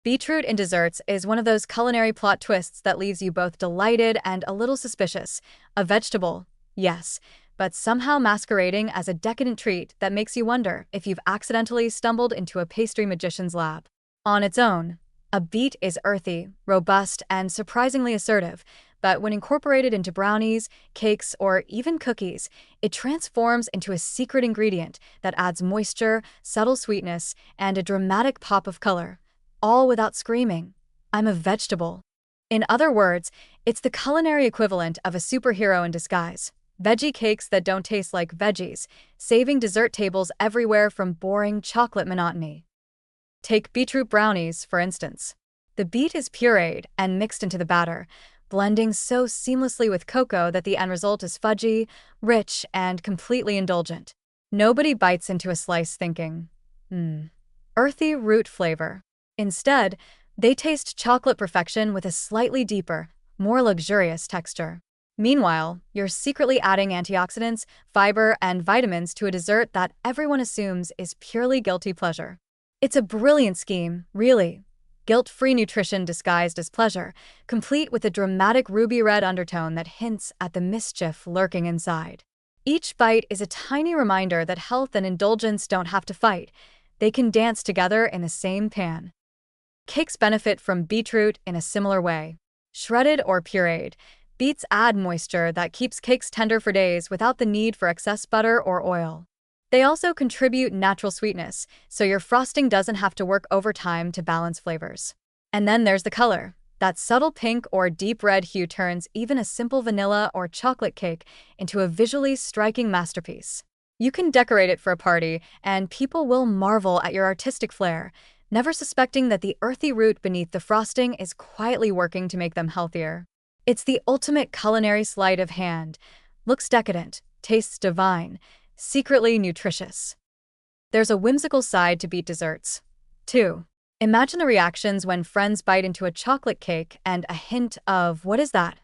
Beetroot in desserts is one of those culinary plot twists that leaves you both delighted and a little suspicious. A vegetable, yes, but somehow masquerading as a decadent treat that makes you wonder if you've accidentally stumbled into a pastry magician's lab. On its own, a beet is earthy, robust, and surprisingly assertive, but when incorporated into brownies, cakes, or even cookies, it transforms into a secret ingredient that adds moisture, subtle sweetness, and a dramatic pop of color, all without screaming, "I'm a vegetable." In other words, it's the culinary equivalent of a superhero in disguise. Veggie cakes that don't taste like veggies, saving dessert tables everywhere from boring chocolate monotony. Take beetroot brownies, for instance. The beet is pureed and mixed into the batter, blending so seamlessly with cocoa that the end result is fudgy, rich, and completely indulgent. Nobody bites into a slice thinking, earthy root flavor. Instead, they taste chocolate perfection with a slightly deeper, more luxurious texture. Meanwhile, you're secretly adding antioxidants, fiber, and vitamins to a dessert that everyone assumes is purely guilty pleasure. It's a brilliant scheme, really. Guilt-free nutrition disguised as pleasure, complete with a dramatic ruby red undertone that hints at the mischief lurking inside. Each bite is a tiny reminder that health and indulgence don't have to fight. They can dance together in the same pan. Cakes benefit from beetroot in a similar way. Shredded or pureed, beets add moisture that keeps cakes tender for days without the need for excess butter or oil. They also contribute natural sweetness, so your frosting doesn't have to work overtime to balance flavors. And then there's the color. That subtle pink or deep red hue turns even a simple vanilla or chocolate cake into a visually striking masterpiece. You can decorate it for a party, and people will marvel at your artistic flair, never suspecting that the earthy root beneath the frosting is quietly working to make them healthier. It's the ultimate culinary sleight of hand. Looks decadent, tastes divine, secretly nutritious. There's a whimsical side to beet desserts, too. Imagine the reactions when friends bite into a chocolate cake and a hint of "what is that?"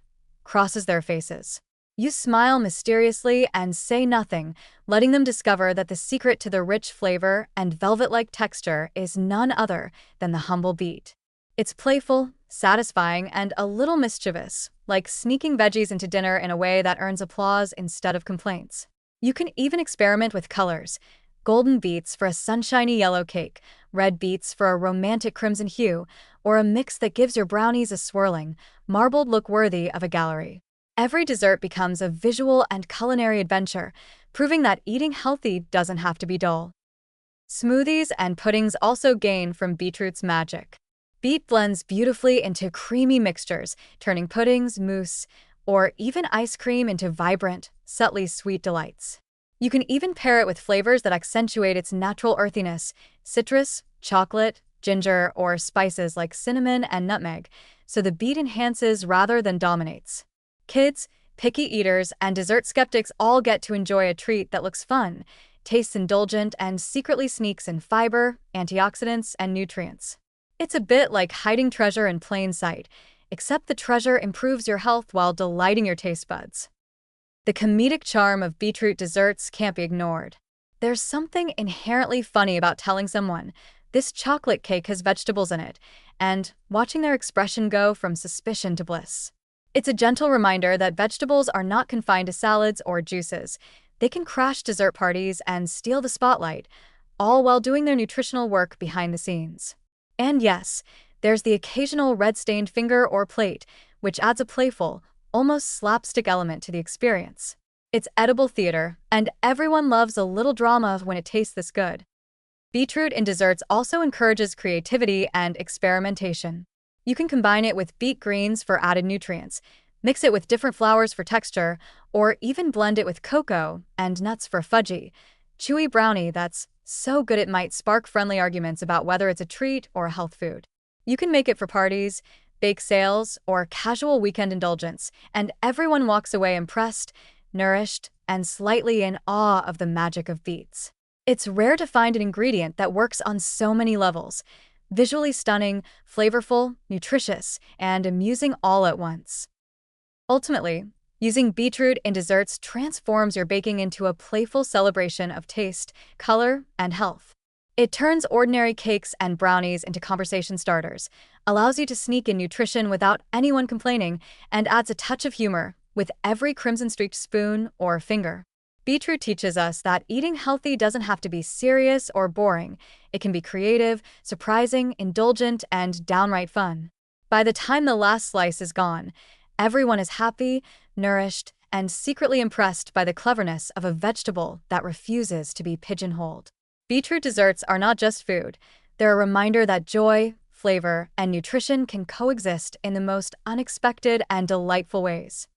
crosses their faces. You smile mysteriously and say nothing, letting them discover that the secret to the rich flavor and velvet-like texture is none other than the humble beet. It's playful, satisfying, and a little mischievous, like sneaking veggies into dinner in a way that earns applause instead of complaints. You can even experiment with colors. Golden beets for a sunshiny yellow cake, red beets for a romantic crimson hue, or a mix that gives your brownies a swirling, marbled look worthy of a gallery. Every dessert becomes a visual and culinary adventure, proving that eating healthy doesn't have to be dull. Smoothies and puddings also gain from beetroot's magic. Beet blends beautifully into creamy mixtures, turning puddings, mousse, or even ice cream into vibrant, subtly sweet delights. You can even pair it with flavors that accentuate its natural earthiness: citrus, chocolate, ginger, or spices like cinnamon and nutmeg, so the beet enhances rather than dominates. Kids, picky eaters, and dessert skeptics all get to enjoy a treat that looks fun, tastes indulgent, and secretly sneaks in fiber, antioxidants, and nutrients. It's a bit like hiding treasure in plain sight, except the treasure improves your health while delighting your taste buds. The comedic charm of beetroot desserts can't be ignored. There's something inherently funny about telling someone, "This chocolate cake has vegetables in it," and watching their expression go from suspicion to bliss. It's a gentle reminder that vegetables are not confined to salads or juices. They can crash dessert parties and steal the spotlight, all while doing their nutritional work behind the scenes. And yes, there's the occasional red-stained finger or plate, which adds a playful, almost slapstick element to the experience. It's edible theater, and everyone loves a little drama when it tastes this good. Beetroot in desserts also encourages creativity and experimentation. You can combine it with beet greens for added nutrients, mix it with different flours for texture, or even blend it with cocoa and nuts for a fudgy, chewy brownie that's so good it might spark friendly arguments about whether it's a treat or a health food. You can make it for parties, bake sales, or casual weekend indulgence, and everyone walks away impressed, nourished, and slightly in awe of the magic of beets. It's rare to find an ingredient that works on so many levels: visually stunning, flavorful, nutritious, and amusing all at once. Ultimately, using beetroot in desserts transforms your baking into a playful celebration of taste, color, and health. It turns ordinary cakes and brownies into conversation starters, allows you to sneak in nutrition without anyone complaining, and adds a touch of humor with every crimson-streaked spoon or finger. Beetroot teaches us that eating healthy doesn't have to be serious or boring. It can be creative, surprising, indulgent, and downright fun. By the time the last slice is gone, everyone is happy, nourished, and secretly impressed by the cleverness of a vegetable that refuses to be pigeonholed. Beetroot desserts are not just food, they're a reminder that joy, flavor, and nutrition can coexist in the most unexpected and delightful ways.